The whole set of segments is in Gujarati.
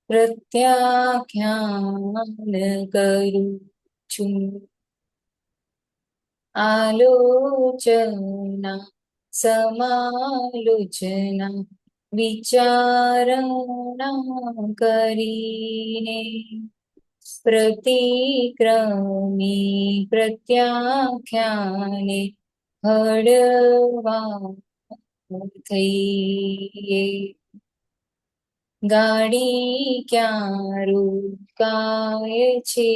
પ્રત્યાખ્યાન કરું છું. આલોચના સમાલોચના વિચારણા કરીને પ્રતિક્રમી પ્રત્યાખ્યાને હળવા થઈએ. ગાડી ક્યાં રોકાય છે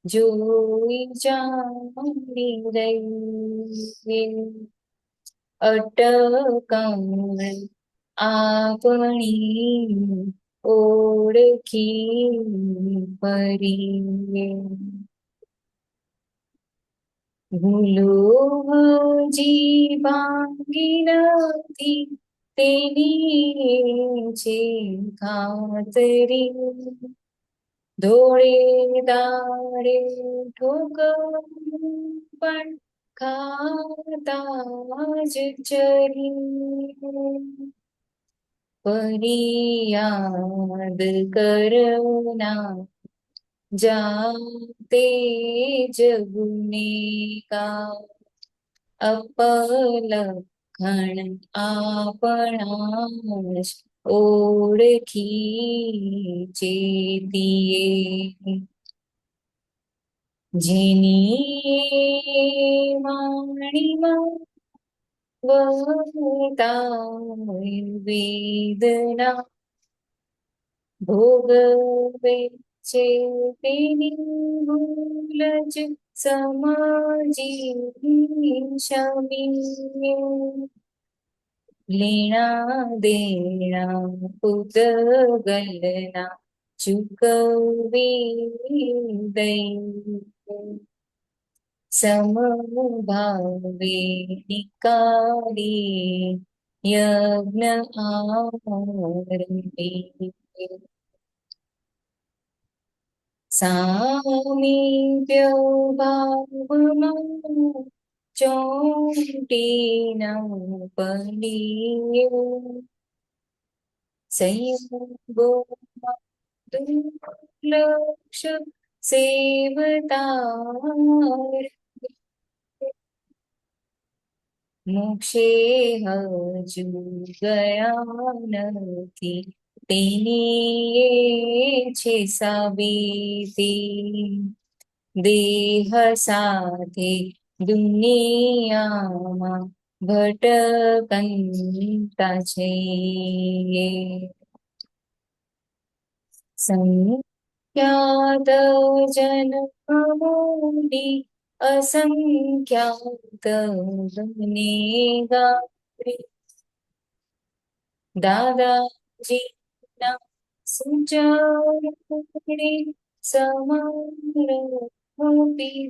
જોઈ જાણી રહીએ. અટકણ આપણી ઓળખી ફરીએ. ભૂલો હજી ભાંગી નથી તેની છે ખાતરી. ધોળે દાડે ઠોકર પણ ખાતા જ ચરી. ફરિયાદ કરના જાતે જ ગુનેગાર. અપલખણ આપણા જ ઓળખી ચેતીએ. જેની વાણીમાં વહતા વેદના ભોગવે છે તેની ભૂલ જ સમજી શમીએ. લેણા દેણા પૂતગલના ચૂકવી દઈ. સમભાવે નિકાળી યજ્ઞ આરંભી. સામીપ્ય ભાવમાં ચોંટી ન પડીએ. સંયોગોમાં દુર્લક્ષ સેવતા મોક્ષે હજુ ગયા નથી તેની છે સાબિતી. દેહ સાથે દુનિયામાં ભટકંતા છીએ. સંખ્યાત જન્મોની અસંખ્યાત ગુનેગારી. દાદાજીના સુચારે સમર્પી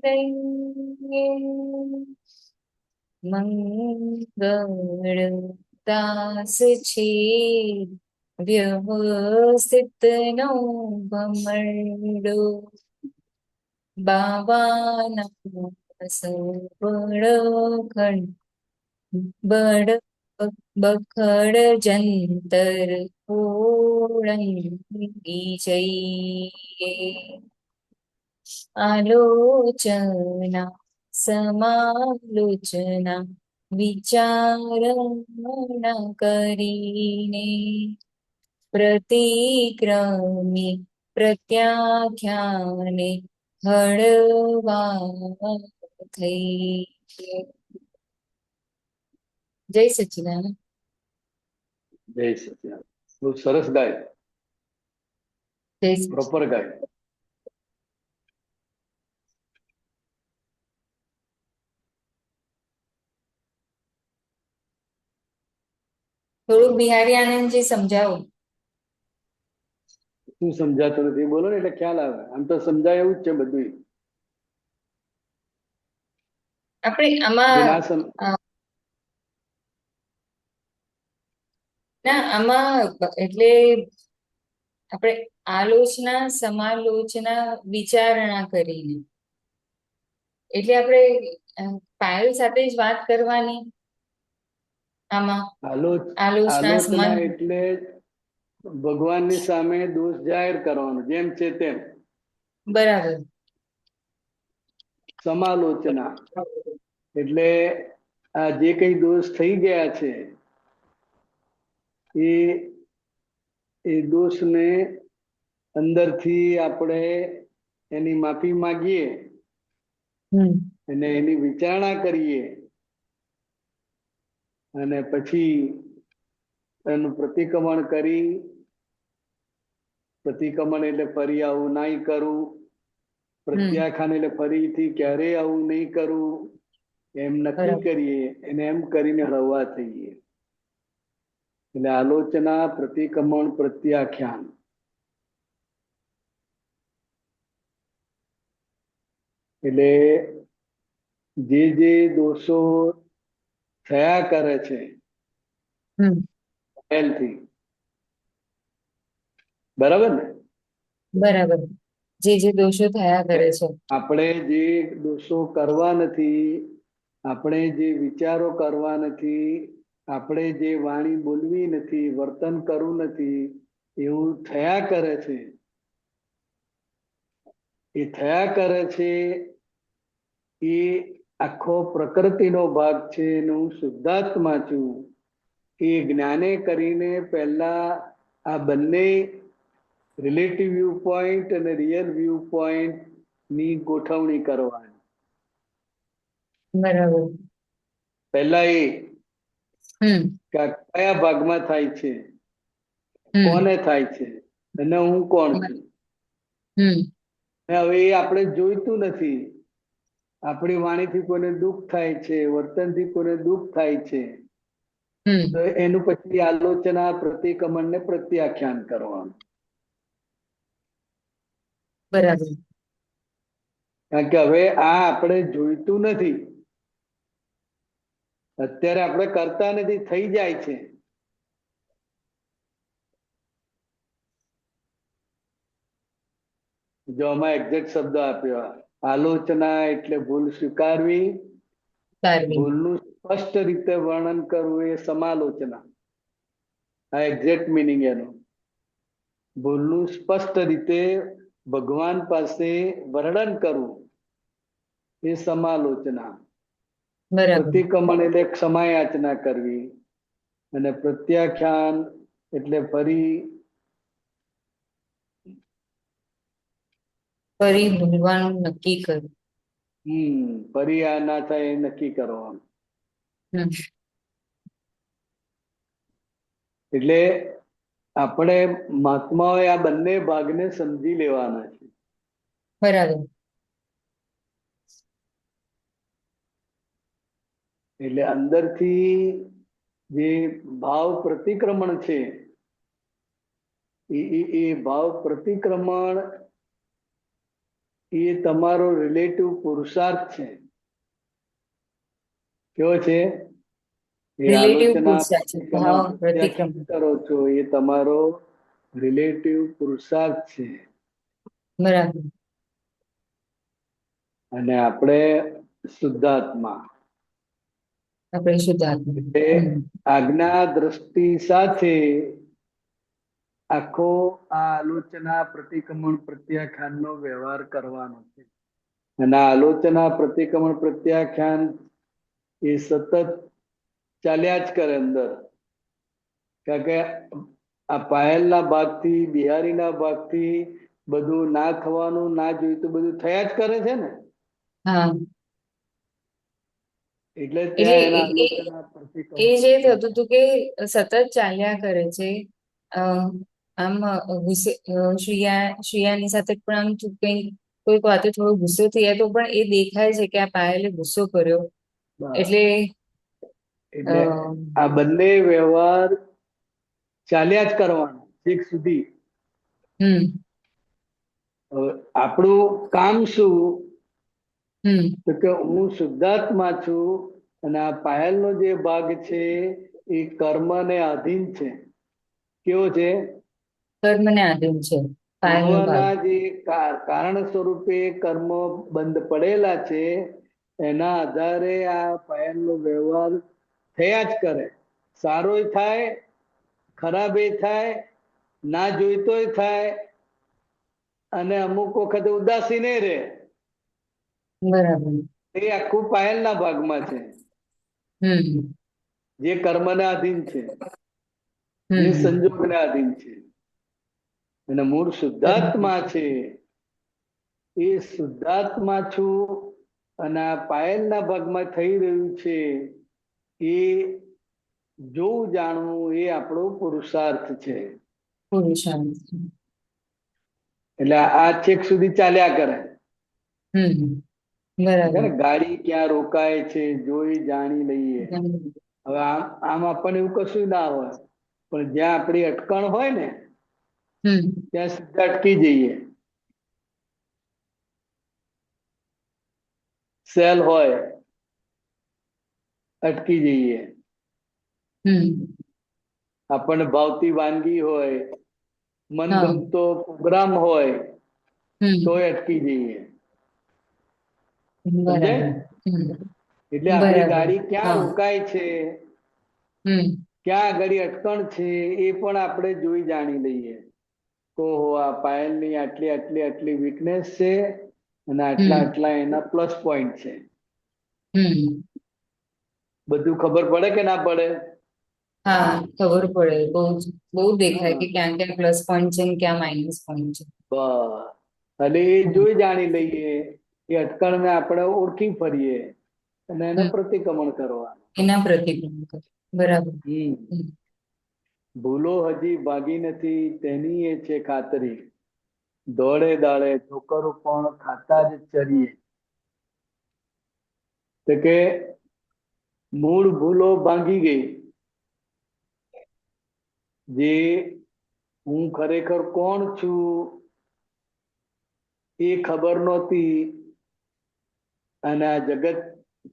દઈએ. મંગળ દાસ છે વ્યવસ્થિત નો ભમરડો. બાબાના સબળ ખંડ બખડ જંતર ઓળંગી જઈએ. આલોચના સમાલોચના વિચારણા કરીને પ્રતિક્રમી પ્રત્યાખ્યાને હળવા થઈએ. જય સચિદાનંદ. જય સચિદાનંદ. બહુ સરસ ગાય. જય પ્રોપર ગાય. થોડું બિહારી આનંદજી સમજાવો. શું સમજાતું નથી બોલો ને એટલે ખ્યાલ આવે. આમ તો સમજાય એવું જ છે બધું. આપણે આમાં ના આમાં એટલે આપણે આલોચના સમાલોચના વિચારણા કરીને એટલે આપણે પાયલ સાથે જ વાત કરવાની. આમાં આલોચ આલોચના આલોચના સમાન. એટલે ભગવાનની સામે દોષ જાહેર કરવાનો, જેમ છે તેમ. બરાબર. સમાલોચના એટલે આ જે કઈ દોષ થઈ ગયા છે એ એ દોષને અંદરથી આપણે એની માફી માંગીએ હમ. અને એની વિચારણા કરીએ અને પછી એનું પ્રતિક્રમણ કરી, પ્રતિક્રમણ એટલે ફરી આવું નહીં કરું, પ્રત્યાખ્યાન એટલે ફરીથી ક્યારેય આવું નહીં કરું, એમ નક્કી બરાબર. કરીએ અને એમ કરીને હળવા થઈએ. એટલે આલોચના, પ્રતિક્રમણ, પ્રત્યાખ્યાન. એટલે જે દોષો થયા કરે છે પહેલથી, બરાબર ને? બરાબર. જે દોષો થયા કરે છે. આપણે જે દોષો કરવા નથી, આપણે જે વિચારો કરવા નથી, આપણે જે વાણી બોલવી નથી, વર્તન કરવું નથી, એવું થયા કરે છે. એ થયા કરે છે એ આખો પ્રકૃતિનો ભાગ છે અને હું શુદ્ધાત્મા છું. એ જ્ઞાને કરીને પહેલા આ બંને રિલેટિવ વ્યૂ પોઈન્ટ અને રિયલ વ્યૂ પોઈન્ટ ની ગોઠવણી કરવાની. બરાબર. પહેલા એ કે આ કયા ભાગમાં થાય છે, કોને થાય છે અને હું કોણ છું. હવે એ આપણે જોઈતું નથી. આપણી વાણીથી કોઈને દુઃખ થાય છે, વર્તનથી કોઈને દુઃખ થાય છે, તો એનું પછી આલોચના, પ્રતિક્રમણ ને પ્રત્યાખ્યાન કરવાનું. બરાબર. કારણ કે હવે આ આપણે જોઈતું નથી. અત્યારે આપણે કરતા નથી, થઈ જાય છે. જો આમાં એક્ઝેક્ટ શબ્દ આપ્યો, આલોચના એટલે ભૂલ સ્વીકારવી, ભૂલનું સ્પષ્ટ રીતે વર્ણન કરવું એ સમાલોચના. આ એક્ઝેક્ટ મિનિંગ એનું. ભૂલનું સ્પષ્ટ રીતે ભગવાન પાસે વર્ણન કરવું એ સમાલોચના. પ્રતિક્રમણ એટલે ક્ષમાયાચના કરવી અને પ્રત્યાખ્યાન એટલે ફરી ભૂલવાનું નક્કી કરવું. ફરી આ ના થાય એ નક્કી કરવાનું. એટલે આપણે મહાત્માઓએ આ બંને ભાગને સમજી લેવાના છે. બરાબર. એટલે અંદરથી જે ભાવ પ્રતિક્રમણ છે એ ભાવ પ્રતિક્રમણ એ તમારો રિલેટિવ પુરુષાર્થ છે. કેવો છે? એ રિલેટિવ આલોચના પુરુષાર્થ છે, ભાવ પ્રતિક્રમણ. કરો છો એ તમારો રિલેટિવ પુરુષાર્થ છે. બરાબર. અને આપણે શુદ્ધાત્મા. આપણે શુદ્ધાત્મા. એટલે આજ્ઞા દ્રષ્ટિ સાથે આખો આ આલોચના, પ્રતિક્રમણ, પ્રત્યાખ્યાનનો વ્યવહાર કરવાનો છે. અને આ આલોચના, પ્રતિક્રમણ, પ્રત્યાખ્યાન એ સતત ચાલ્યા જ કરે અંદર. કારણ કે આ પાયલના ભાગથી, બિહારીના ભાગથી બધું ના થવાનું, ના જોઈતું બધું થયા જ કરે છે ને. એટલે ત્યાં એના આલોચના, એ પ્રતિક્રમણ, જે થતું હતું કે સતત ચાલ્યા કરે છે. આમ ગુસ્સે શ્રેયાની સાથે પણ આમ કઈ કોઈક વાતે થોડો ગુસ્સો થઈ જાય તો પણ એ દેખાય છે કે આ પાયલે ગુસ્સો કર્યો. એટલે આ બંને વ્યવહાર ચાલ્યા જ કરવાનો છેક સુધી. આપણું કામ શું? તો કે હું શુદ્ધાત્મા છું અને આ પાયલનો જે ભાગ છે એ કર્મને આધીન છે. કેવો છે? કર્મને આધીન છે. પૂર્વના જે કારણ સ્વરૂપે કર્મ બંધ પડેલા છે એના આધારે આ પાયલનો વ્યવહાર થયા જ કરે. સારોય થાય, ખરાબે થાય, ના જોઈતોય થાય, અને અમુક વખતે ઉદાસીને રહે. બરાબર. એ આખું પાયલના ભાગમાં છે, હમ જે કર્મના આધીન છે, જે હમ સંજોગના આધીન છે. અને મૂળ બરાબર. શુદ્ધાત્મા છે, એ શુદ્ધાત્મા છું અને આ પાયલના ભાગમાં થઈ રહ્યું છે, એ જોવું જાણવું એ આપણો પુરુષાર્થ છે. પુરુષાર્થ. એટલે આ છેક સુધી ચાલ્યા કરે. હમ બરાબર. ગાડી ક્યાં રોકાય છે જોઈ જાણી લઈએ. હવે આમ આપણને એવું કશું ના હોય, પણ જ્યાં આપણી અટકણ હોય ને હમ ત્યાં સીધા અટકી જઈએ. સેલ હોય, અટકી જઈએ. હમ આપણને ભાવતી વાનગી હોય, હા. મનગમતો પ્રોગ્રામ હોય, હમ તોય અટકી જઈએ. સમજાય? બરાબર. એટલે આપણી બરાબર. ગાડી ક્યાં હા. રોકાય છે, હમ ક્યાં આગળ અટકણ છે, એ પણ આપણે જોઈ જાણી લઈએ. ઓહો, આ પાયલની આટલી આટલી આટલી વીકનેસ છે અને આટલા હમ આટલા એના પ્લસ પોઈન્ટ છે. હમ બધું ખબર પડે કે ના પડે? હા, ખબર પડે. બહુ દેખાય હા, કે ક્યાં ક્યાં પ્લસ પોઈન્ટ છે ને ક્યાં માઇનસ પોઈન્ટ છે. બસ. અને એ હમ. જોઈ જાણી લઈએ, એ અટકણને આપણે ઓળખી ફરીએ અને એને હમ. પ્રતિક્રમણ કરવાનું. એના પ્રતિક્રમણ કરે. બરાબર. હમ હમ. ભૂલો હજી ભાગી નથી તેની એ છે ખાતરી, દોડે દાડે ઠોકરો પણ ખાતા જ ચરીએ. તો કે મૂળ ભૂલો ભાંગી ગઈ, જે હું ખરેખર કોણ છું એ ખબર નહોતી, અને આ જગત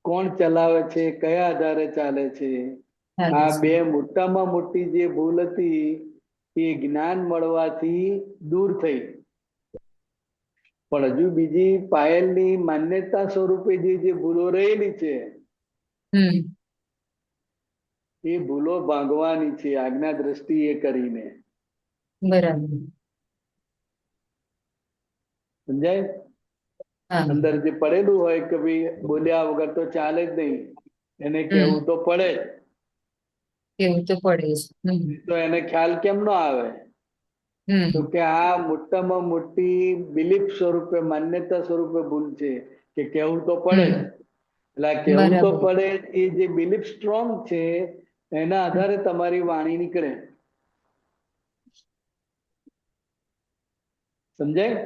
કોણ ચલાવે છે, કયા આધારે ચાલે છે, ચાલે આ છે. બે મોટામાં મોટી જે ભૂલ હતી એ જ્ઞાન મળવાથી દૂર થઈ. પણ હજુ બીજી પાયલની માન્યતા સ્વરૂપે જે ભૂલો રહેલી છે, હમ એ ભૂલો ભાંગવાની છે આજ્ઞા દ્રષ્ટિએ કરીને. બરાબર. સમજાય? હા, અંદર જે પડેલું હોય કે ભાઈ બોલ્યા વગર તો ચાલે જ નહીં, એને હમ કહેવું તો પડે જ. એવું તો પડે જ. તો એને ખ્યાલ કેમ ન આવે? તો હમ કે આ મોટામાં મોટી બિલીફ સ્વરૂપે, માન્યતા સ્વરૂપે ભૂલ છે કે કહેવું તો પડે જ. હમ એટલે આ કહેવું તો બરાબર. પડે જ, એ જે બિલીફ સ્ટ્રોંગ છે એના આધારે તમારી વાણી નીકળે. સમજાય?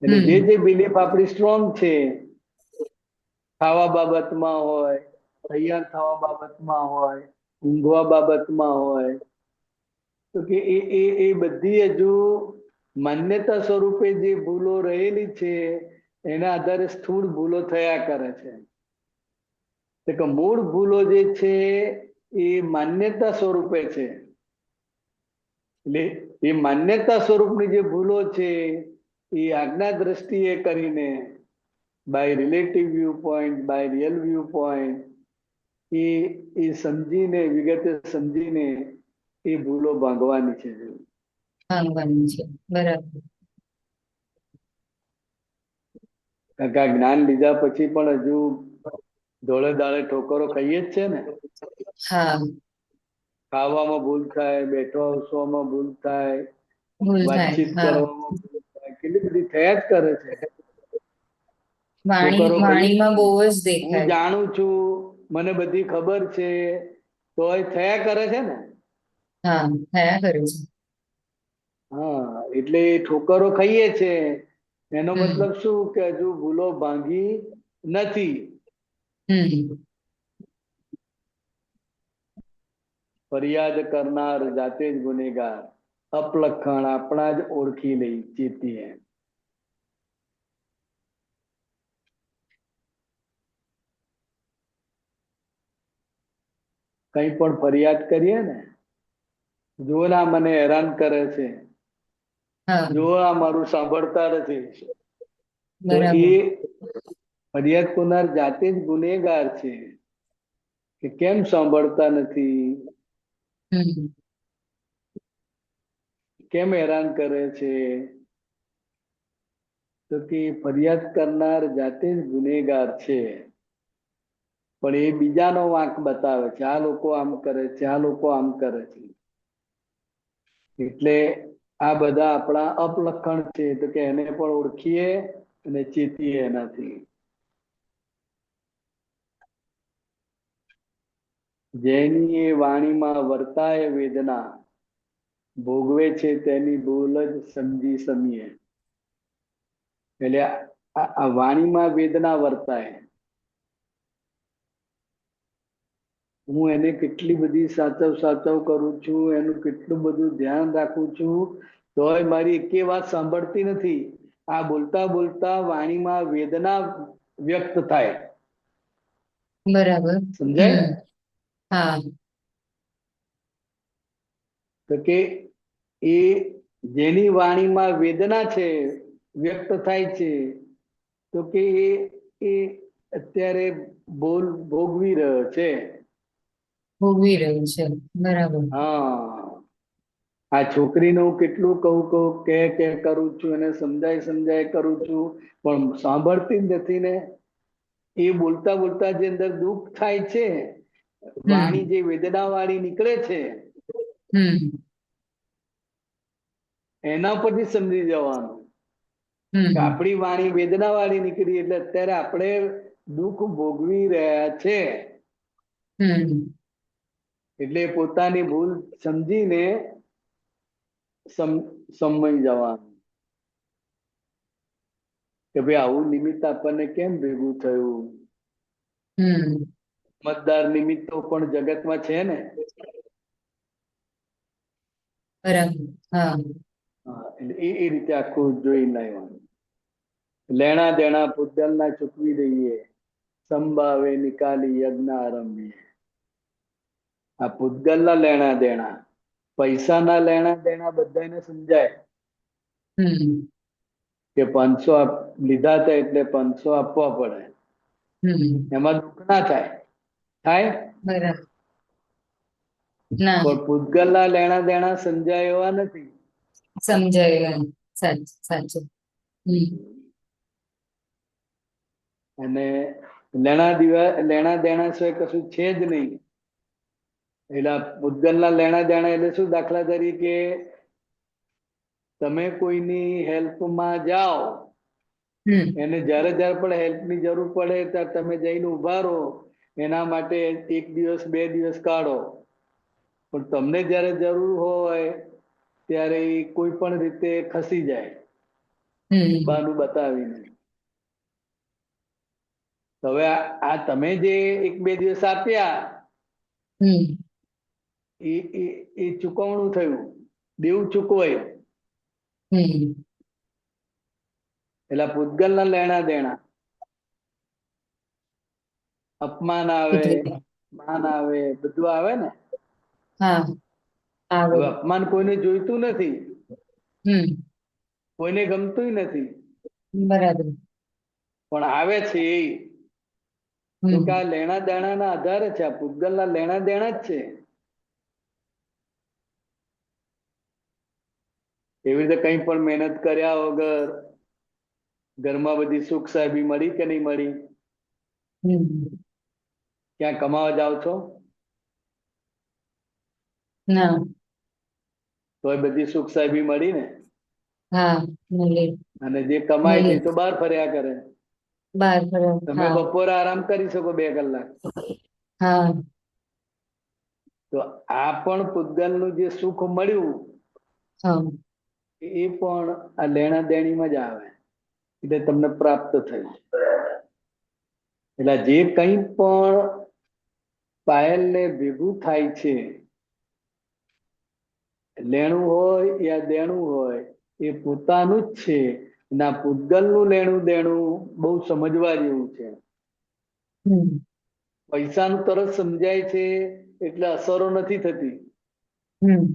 એટલે જે હમ જે બિલીફ આપણી સ્ટ્રોંગ છે, ખાવા બાબતમાં હોય, તૈયાર થવા બાબતમાં હોય, ઊંઘવા બાબતમાં હોય, તો કે એ બધી હજુ માન્યતા સ્વરૂપે જે ભૂલો રહેલી છે એના આધારે સ્થૂળ ભૂલો થયા કરે છે. તો કે મૂળ ભૂલો જે છે એ માન્યતા સ્વરૂપે છે. એટલે એ માન્યતા સ્વરૂપની જે ભૂલો છે એ આજ્ઞા દ્રષ્ટિએ કરીને, by relative view point, by real view point, એ સમજીને, વિગતે સમજીને એ ભૂલો ભાંગવાની છે. ભાંગવાનું છે. બરાબર. કારણ કે આ જ્ઞાન લીધા પછી પણ હજુ ધોળે દાડે ઠોકરો ખાઈએ જ છે ને. હા, ખાવામાં ભૂલ થાય, બેઠવામાં ભૂલ થાય, ભૂલ થાય. વાતચીત હા, કરવામાં ભૂલ થાય, કેટલી બધી થયા જ કરે છે. ઠોકરો ખાઈએ જ વાણીમાં છે. બહુ જ હું દેખાય. જાણું છું, મને બધી ખબર છે, તો એ થયા કરે છે ને. હા, થયા કરે છે. હા, એટલે ઠોકરો ખાઈએ છે એનો હમ મતલબ શું કે હજુ ભૂલો ભાંગી નથી. હમ ફરિયાદ કરનાર જાતે જ ગુનેગાર, અપલખણ આપણા જ ઓળખી લઈ ચેતીએ. કઈ પણ ફરિયાદ કરીએ ને, જો ના મને હેરાન કરે છે, હા, જો આ મારું સાંભળતા નથી, તો એ બરાબર. ફરિયાદ કરનાર જાતે જ ગુનેગાર છે કે કેમ સાંભળતા નથી, હમ કેમ હેરાન કરે છે? તો કે ફરિયાદ કરનાર જાતે જ ગુનેગાર છે, પણ એ બીજાનો વાંક બતાવે છે, આ લોકો આમ કરે છે, આ લોકો આમ કરે છે. એટલે આ બધા આપણા અપલક્ષણ છે, તો કે એને પણ ઓળખીએ અને ચેતીએ એનાથી. જેની એ વાણીમાં વર્તાય વેદના, ભોગવે છે તેની બોલ જ સમજી સમીએ. એટલે આ વાણીમાં વેદના વર્તાય, હું એને કેટલી બધી સાચવ કરું છું, એનું કેટલું બધું ધ્યાન રાખું છું, તોય મારી એકે વાત સાંભળતી નથી. આ બોલતા બોલતા વાણીમાં વેદના વ્યક્ત થાય. બરાબર. સમજાય? હમ હા. તો કે એ જેની વાણીમાં વેદના છે, વ્યક્ત થાય છે, તો કે એ અત્યારે ભોગવી રહ્યો છે. ભોગવી રહ્યું છે. બરાબર. હા, આ છોકરીને હું કેટલું કહું કે કરું છું, એને સમજાય કરું છું, પણ સાંભળતી જ નથી ને. એ બોલતા બોલતા જે અંદર દુઃખ થાય છે, હમ વાણી જે વેદના વાળી નીકળે છે, હમ એના પરથી સમજી જવાનું કે હમ આપણી વાણી વેદના વાળી નીકળી, એટલે અત્યારે આપણે દુઃખ ભોગવી રહ્યા છે. હમ એટલે પોતાની ભૂલ સમજીને સમય જવાનું કે ભાઈ આવું નિમિત્ત આપણને કેમ ભેગું થયું. હમ મતદાર નિમિત્તો પણ જગતમાં છે ને. બરાબર. હા. હા, એટલે એ રીતે આખું જોઈ લેવાનું. લેણા દેણા પૂતગલના ચૂકવી દઈએ, સંભાવે નિકાલી યજ્ઞ આરંભીએ. આ પૂતગલના લેણા દેણા, પૈસાના લેણા દેણા બધાને સમજાય હમ કે 500 લીધા હતા એટલે 500 આપવા પડે, હમ એમાં દુઃખ ના થાય. થાય? બરાબર. ના પણ પૂતગલના લેણા દેણા સમજાય એવા નથી. સમજાય. સાચું સાચું. હમ અને લેણા દેણા સિવાય કશું છે જ નહીં. એટલે પૂતગલના લેણા દેણા એટલે શું? દાખલા તરીકે તમે કોઈની હેલ્પમાં જાઓ, હમ એને જ્યારે પણ હેલ્પની જરૂર પડે ત્યારે તમે જઈને ઉભા રહો, એના માટે 1 દિવસ 2 દિવસ કાઢો. પણ તમને જ્યારે જરૂર હોય ત્યારે એ કોઈ પણ રીતે ખસી જાય હમ બહાનું બતાવીને. હવે આ તમે જે 1-2 દિવસ આપ્યા હમ એ ચૂકવણું થયું, દેવું ચૂકવાય. હમ એટલે પૂતગલના લેણા દેણા, અપમાન આવે, એટલે માન આવે, બધું આવે ને. હા આવે. હવે અપમાન કોઈને જોઈતું નથી, હમ કોઈને ગમતું નથી, બરાબર. પણ આવે છે એ તો કે હમ આ લેણા દેણાના આધારે છે, આ પૂતગલના લેણા દેણા જ છે. એવી રીતે કંઈ પણ મહેનત કર્યા વગર ઘરમાં બધી સુખ સાહેબી મળી કે નહીં મળી? હમ ક્યાં કમાવા જાઓ છો ના. તો એ બધી સુખ સાહેબી મળી ને. હા મળે. અને જે કમાય છે મળે એ તો બહાર ફર્યા કરે. બાર ફરક. તમે હા. બપોરે આરામ કરી શકો 2 કલાક. હા. તો આ પણ પૂતગલનું જે સુખ મળ્યું હા. એ પણ આ લેણા દેણીમાં જ આવે, એટલે તમને પ્રાપ્ત થયું. એટલે જે કંઈ પણ પાયલને ભેગું થાય છે, લેણું હોય યા દેણું હોય, એ પોતાનું જ છે. ના પૂતગલનું લેણું દેણું બહુ સમજવા જેવું છે. હમ પૈસાનું તરત સમજાય છે એટલે અસરો નથી થતી. હમ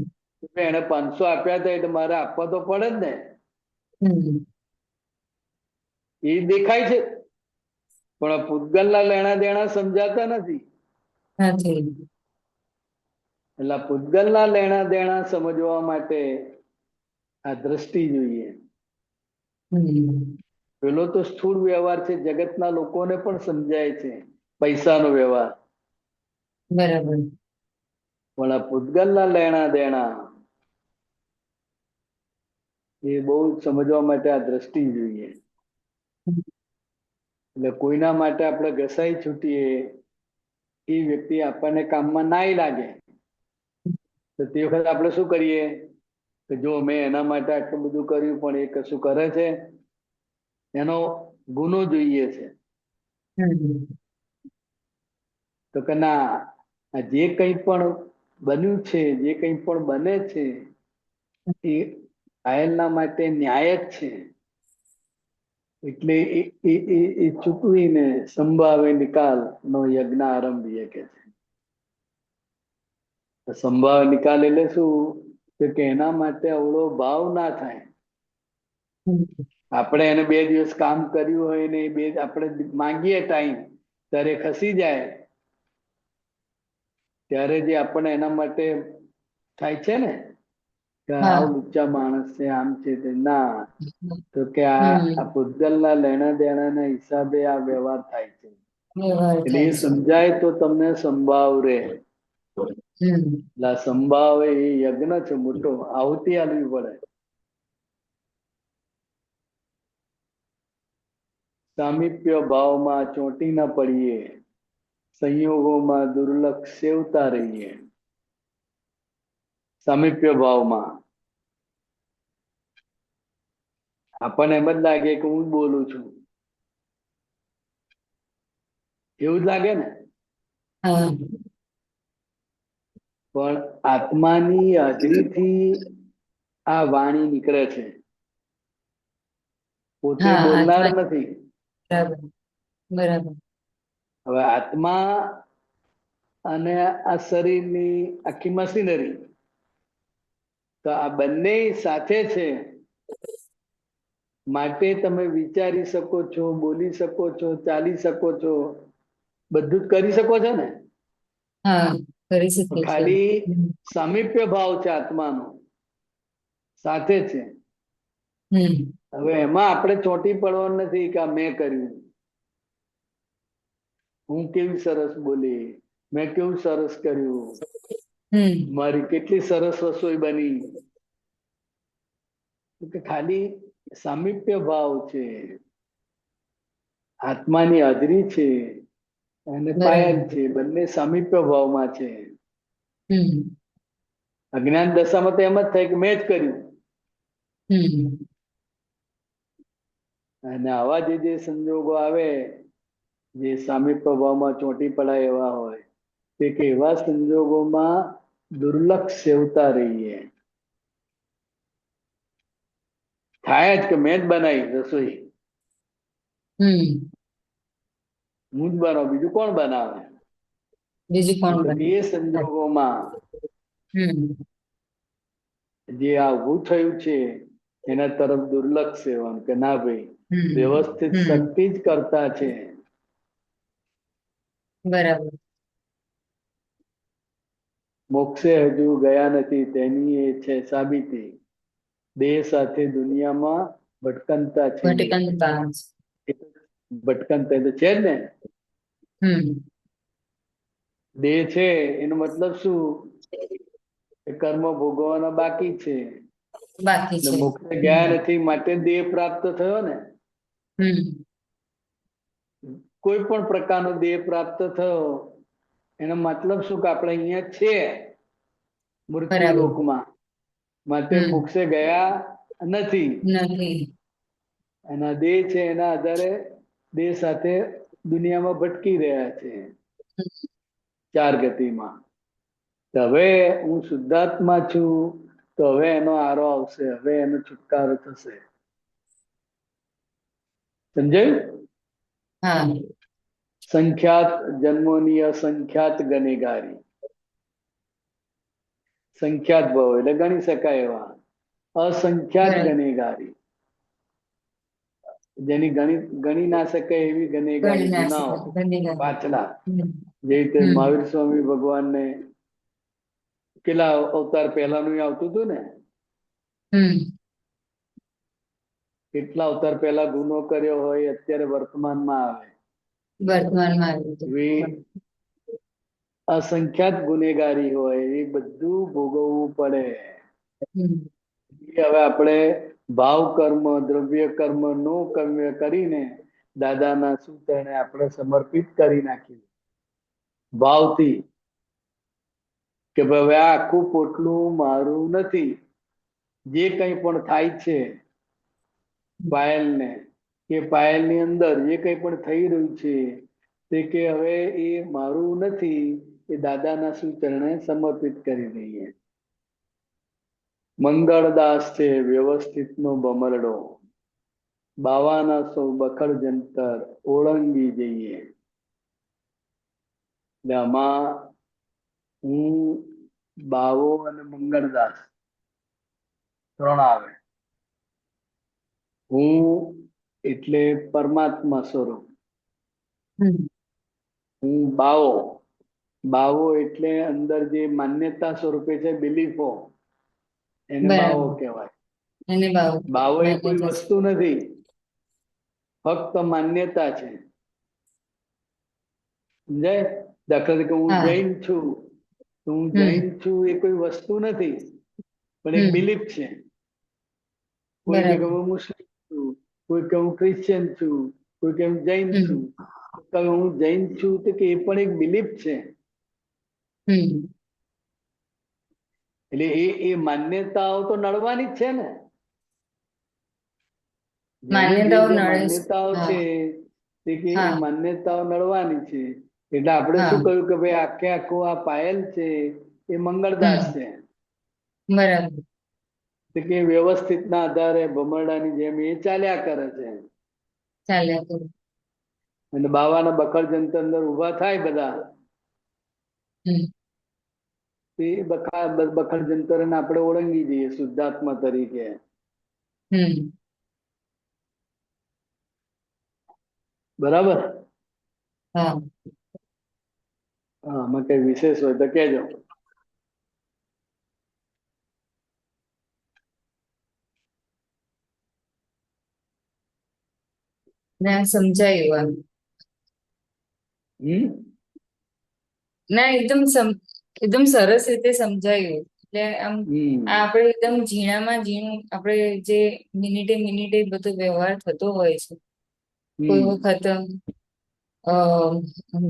એને 500 આપ્યા હતા એટલે મારે આપવા તો પડે જ ને. હમ એ દેખાય છે, પણ પૂતગલના લેણા દેણા સમજાતા નથી. નથી. એટલે પૂતગલના લેણા દેણા સમજવા માટે આ દ્રષ્ટિ જોઈએ. પેલો તો સ્થૂળ વ્યવહાર છે, જગતના લોકોને પણ સમજાય છે, પૈસાનો વ્યવહાર. બરાબર. પણ આ પૂતગલના લેણા દેણા એ બહુ સમજવા માટે આ દ્રષ્ટિ જોઈએ. એટલે કોઈના માટે આપણે ઘસાઈ છૂટીએ, એ વ્યક્તિ આપણને કામમાં નાય લાગે, તો તે વખત આપણે શું કરીએ કે જો મેં એના માટે આટલું બધું કર્યું પણ એ કશું કરે છે, એનો ગુનો જોઈએ છે. તો કે ના, આ જે કંઈ પણ બન્યું છે, જે કંઈ પણ બને છે, એ ઘાયલના માટે ન્યાય જ છે. એટલે એ ચૂકવીને સંભાવે નિકાલ નો યજ્ઞ આરંભીએ કે છે. સંભાવ નિકાલ એટલે શું કે એના માટે અવળો ભાવ ના થાય. આપણે એને 2 દિવસ કામ કર્યું હોય ને એ આપણે માંગીએ ટાઈમ, ત્યારે ખસી જાય, ત્યારે જે આપણને એના માટે થાય છે ને કે આવું લુચ્ચા માણસ છે, આમ છે, તે ના, તો કે આ પૂતગલના લેણા દેણાના હિસાબે આ વ્યવહાર થાય છે. એટલે એ સમજાય તો તમને સંભાવ રહે. એટલે આ સંભાવ એ યજ્ઞ છે મોટો, આહુતિ આલવી પડે. સામીપ્ય ભાવમાં ચોંટી ન પડીએ, સંયોગોમાં દુર્લક્ષ સેવતા રહીએ. સામીપ્ય ભાવમાં આપણને એમ જ લાગે કે હું જ બોલું છું, એવું જ લાગે ને. પણ આત્માની હાજરીથી આ વાણી નીકળે છે, પોતે બોલનાર નથી. બરાબર. હવે આત્મા અને આ શરીરની આખી મશીનરી, તો આ બંને સાથે છે, માટે તમે વિચારી શકો છો, બોલી શકો છો, ચાલી શકો છો, બધું જ કરી શકો છો ને. કરી શકીએ છીએ. ખાલી સામીપ્ય ભાવ છે આત્માનો, સાથે છે. હવે એમાં આપણે ચોંટી પડવાનું નથી કે મેં કર્યું, હું કેવી સરસ બોલી, મેં કેવું સરસ કર્યું, મારી કેટલી સરસ રસોઈ બની. કે ખાલી સામીપ્ય ભાવ છે, આત્માની હાજરી છે અને પાયલ છે, બંને સામીપ્ય ભાવમાં છે. અજ્ઞાન દશામાં તો એમ જ થાય કે મેં જ કર્યું. અને આવા જે સંજોગો આવે, જે સામીપ્ય ભાવમાં ચોંટી પડાય એવા હોય, તે કે એવા સંજોગોમાં દુર્લક્ષ સેવતા રહીએ. થાય જ કે મેં જ બનાવી રસોઈ, હું જ બનાવું, બીજું કોણ બનાવે. એ સંજોગોમાં જે આ ઊભું થયું છે એના તરફ દુર્લક્ષ સેવન, કે ના ભાઈ, વ્યવસ્થિત શક્તિ જ કરતા છે. બરાબર. મોક્ષે હજુ ગયા નથી તેની એ છે સાબિતી, દેહ સાથે દુનિયામાં ભટકંતા છે. ભટકંતા તો છે જ ને. દેહ છે એનો મતલબ શું, એ કર્મ ભોગવવાના બાકી છે, એટલે મોક્ષે ગયા નથી માટે દેહ પ્રાપ્ત થયો ને. કોઈ પણ પ્રકારનો દેહ પ્રાપ્ત થયો એનો મતલબ શું કે આપણે અહીંયા છે મૃત્યુ લોકમાં, માટે મોક્ષે ગયા નથી. એના દેહ છે એના આધારે દેહ સાથે દુનિયામાં ભટકી રહ્યા છે 4 ગતિમાં. હવે હું શુદ્ધાત્મા છું, તો હવે એનો આરો આવશે, હવે એનો છુટકારો થશે. સમજાયું? સંખ્યાત જન્મોની અસંખ્યાત ગનેગારી. સંખ્યાત ભાવ એટલે ગણી શકાય એવા, અસંખ્યાત ગનેગારી, જેની ગણી ના શકાય એવી ગનેગારી, ગુનાઓ પાછલા. જે રીતે મહાવીર સ્વામી ભગવાનને કેટલા અવતાર પહેલાનું આવતું હતું ને, હમ કેટલા અવતાર પહેલા ગુનો કર્યો હોય અત્યારે વર્તમાનમાં આવે. વર્તમાનમાં આવ્યું હતું. હવે અસંખ્યાત ગુનેગારી હોય એ બધું ભોગવવું પડે. હમ હવે આપણે ભાવ કર્મ, દ્રવ્ય કર્મ નો કર્મ કરીને દાદાના સૂત્રને આપણે સમર્પિત કરી નાખીએ ભાવથી, કે ભાઈ હવે આ આખું પોટલું મારું નથી. જે કંઈ પણ થાય છે પાયલને, કે પાયલની અંદર જે કંઈ પણ થઈ રહ્યું છે તે કે હવે એ મારું નથી, એ દાદાના સૂચરણે સમર્પિત કરી દઈએ. મંગળદાસ છે વ્યવસ્થિતનો ભમરડો, બાવાના સૌ બખડ જંતર ઓળંગી જઈએ. એટલે આમાં હું, બાવો અને મંગળદાસ ત્રણ આવે. હું એટલે પરમાત્મા સ્વરૂપ, હમ હું બાવો, બાવો એટલે અંદર જે માન્યતા સ્વરૂપે છે બિલીફો, એને બાવો બરાબર. કહેવાય. એને ભાવ બાવો એ કોઈ માન્યતા છે. વસ્તુ નથી, ફક્ત માન્યતા છે. સમજાય? દાખલા તરીકે હું હા. જૈન છું, તો હું જૈન હમ છું એ કોઈ વસ્તુ નથી, પણ એક હમ બિલીફ છે. કોઈ કે બરાબર. હું મુસ્લિમ છું, કોઈ કે હું ક્રિશ્ચિયન છું, કોઈ કે હું જૈન છું. હમ તો હું જૈન છું તો કે એ પણ એક બિલીફ છે. હમ એટલે એ માન્યતાઓ તો નડવાની જ છે ને. જેની જે માન્યતાઓ જે નડે છે. માન્યતાઓ હા છે તે કે એ હા માન્યતાઓ નડવાની છે. એટલે આપણે હા. શું કહ્યું કે ભાઈ આખે આખું આ પાયલ છે એ મંગળદાસ હમ છે. બરાબર. તો કે વ્યવસ્થિત ના આધારે ભમરડાની જેમ એ ચાલ્યા કરે છે. ચાલ્યા કરું. અને બાવાના બખર જંતર અંદર ઉભા થાય બધા, હમ તે બખર જંતરને આપણે ઓળંગી જઈએ શુદ્ધાત્મા તરીકે. હમ બરાબર? હા. હા, આમાં કઈ વિશેષ હોય તો કહેજો. ના સમજાયું આમ. હમ ના એકદમ સરસ રીતે સમજાયું. એટલે આમ આ હમ આપણે એકદમ ઝીણામાં ઝીણું આપણે જે મિનિટે મિનિટે બધો વ્યવહાર થતો હોય છે. કોઈ હમ વખત અ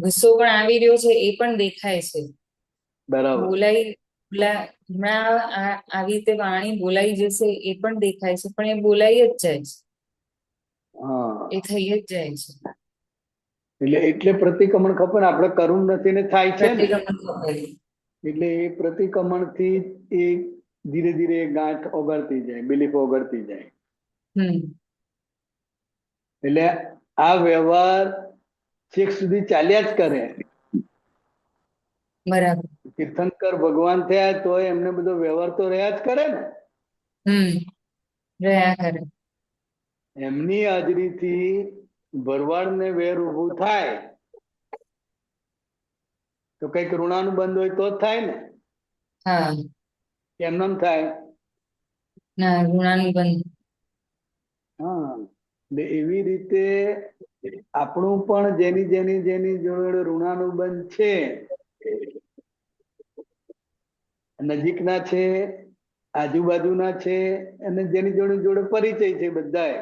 ગુસ્સો પણ આવી રહ્યો છે એ પણ દેખાય છે. બરાબર. હમણાં આવી રીતે વાણી બોલાઈ જશે એ પણ દેખાય છે, પણ એ બોલાઈ જ જાય છે. હા, એ થઈ જ જાય છે. એટલે પ્રતિક્રમણ ખબર ને આપણે કરવું નથી ને થાય છે ને. પ્રતિક્રમણ ખબર. એટલે એ પ્રતિક્રમણ થી એ ધીરે ધીરે ગાંઠ ઓગળતી જાય, બિલીફ ઓગળતી જાય. હમ એટલે આ વ્યવહાર છેક સુધી ચાલ્યા જ કરે. બરાબર. તીર્થંકર ભગવાન થયા તો એમને બધો વ્યવહાર તો રહ્યા જ કરે ને. હમ રહ્યા કરે. એમની હાજરીથી ભરવાડ ને વેર ઉભું થાય તો કઈક ઋણાનુબંધ હોય તો જ થાય ને. હા. કેમ નેમ થાય? ના ઋણાનુબંધ. હા, એટલે એવી રીતે આપણું પણ જેની જોડે ઋણાનુબંધ છે, નજીકના છે, આજુબાજુના છે, અને જેની જોડે જોડે પરિચય છે બધાય,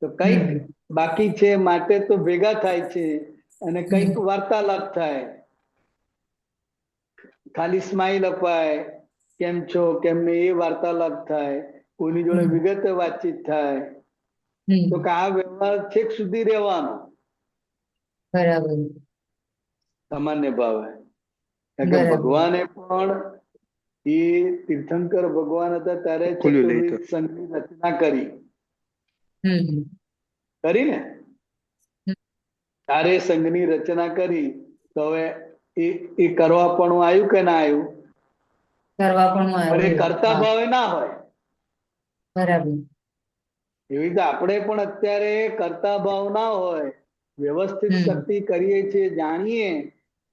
તો કઈક હમ બાકી છે માટે તો ભેગા થાય છે અને કઈક હમ વાર્તાલાપ થાય. ખાલી સ્માઈલ અપાય, કેમ છો કેમ નહીં એ વાર્તાલાપ થાય, કોઈની જોડે હમ વિગતે વાતચીત થાય, તો હમ કે આ વ્યવહાર છેક સુધી રહેવાનો બરાબર. સામાન્ય ભાવે. કારણ કે બરાબર. ભગવાને પણ એ તીર્થંકર ભગવાન હતા ત્યારે ખુલ્યું લઈ તો ચતુર્વિધ સંઘની રચના કરી. હમ કરી ને? હમ. તારે સંઘની રચના કરી તો હવે એ કરવા પણ આવ્યું કે ના આવ્યું? કરવા પણ પણ એ આવ્યું. કરતા હા ભાવે ના હોય. બરાબર. એવી રીતે આપણે પણ અત્યારે કરતા ભાવ ના હોય, વ્યવસ્થિત હમ શક્તિ કરીએ છીએ જાણીએ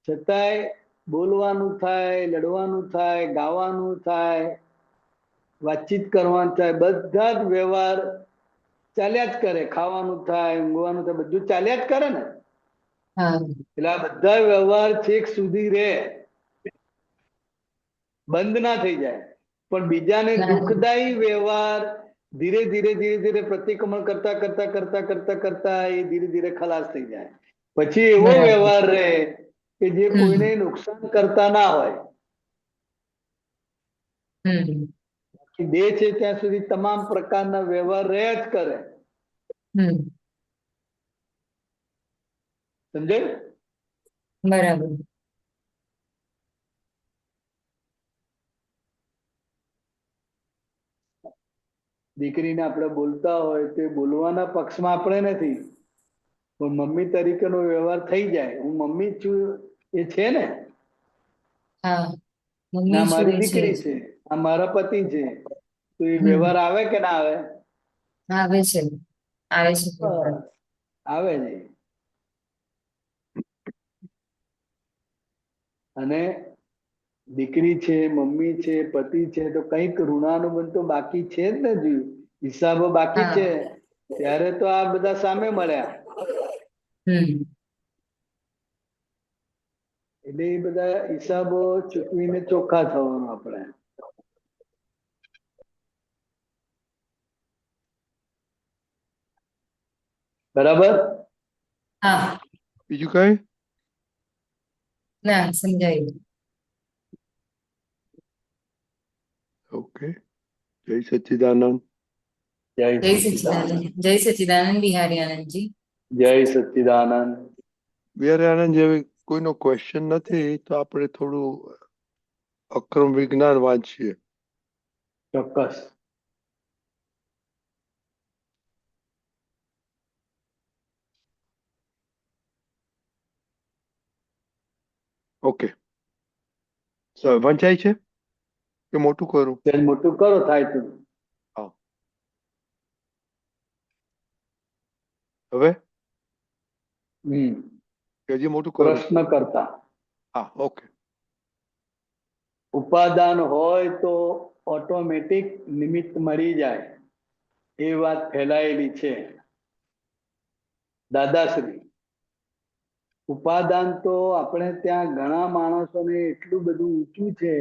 છતાંય બોલવાનું થાય, લડવાનું થાય, ગાવાનું થાય, વાતચીત કરવાનું થાય, બધા જ વ્યવહાર ચાલ્યા જ કરે. ખાવાનું થાય, ઊંઘવાનું થાય, બધું ચાલ્યા જ કરે ને. હા એટલે આ બધા વ્યવહાર છેક સુધી રહે, બંધ ના થઈ જાય. પણ બીજાને ના દુઃખદાયી વ્યવહાર ધીરે ધીરે ધીરે ધીરે પ્રતિક્રમણ કરતા કરતા કરતા કરતા કરતા એ ધીરે ધીરે ખલાસ થઈ જાય. પછી એવો બરાબર. વ્યવહાર રહે કે જે કોઈને હમ નુકસાન કરતા ના હોય. હમ દેહ છે ત્યાં સુધી તમામ પ્રકારના વ્યવહાર રહ્યા જ કરે. હમ સમજાય? બરાબર. દીકરીને આપણે બોલતા હોય તે બોલવાના પક્ષમાં આપણે નથી, પણ મમ્મી તરીકેનો વ્યવહાર થઈ જાય. હું મમ્મી જ છું એ છે ને. હા ના મમ્મી શું મારી એ છે દીકરી જ. છે, આ મારા પતિ છે, તો એ હમ વ્યવહાર આવે કે ના આવે? આવે છે, આવે છે બસ, આવે છે. અને દીકરી છે, મમ્મી છે, પતિ છે, તો કંઈક ઋણાનુબંધ તો બાકી છે જ ને. જીવ હિસાબો બાકી હા છે. ત્યારે તો આ બધા સામે મળ્યા. હમ એટલે એ બધા હિસાબો ચૂકવીને ચોખ્ખા થવાનું આપણે. બરાબર? હા બીજું કઈ? ના સમજાયું. ઓકે. જય સચ્ચિદાનંદ. જય જય સચ્ચિદાનંદ. સચિદાનંદ, જય સચિદાનંદ બિહારી આનંદજી. જય સચ્ચિદાનંદ. બિહારી આનંદ જેવી કોઈનો ક્વેશ્ચન નથી તો આપણે થોડું અક્રમ વિજ્ઞાન વાંચીએ. ચોક્કસ. ઓકે. વંચાય છે કે મોટું કરું? તેલ મોટું કરો થાય તો. હા. હવે કે હજી મોટું કરું? પ્રશ્ન કરતા હા ઓકે. ઉપાદાન હોય તો ઓટોમેટિક નિમિત્ત મળી જાય, એ વાત ફેલાયેલી છે. દાદાશ્રી, ઉપાદાન તો આપણે ત્યાં ઘણા માણસોને એટલું બધું ઊંચું છે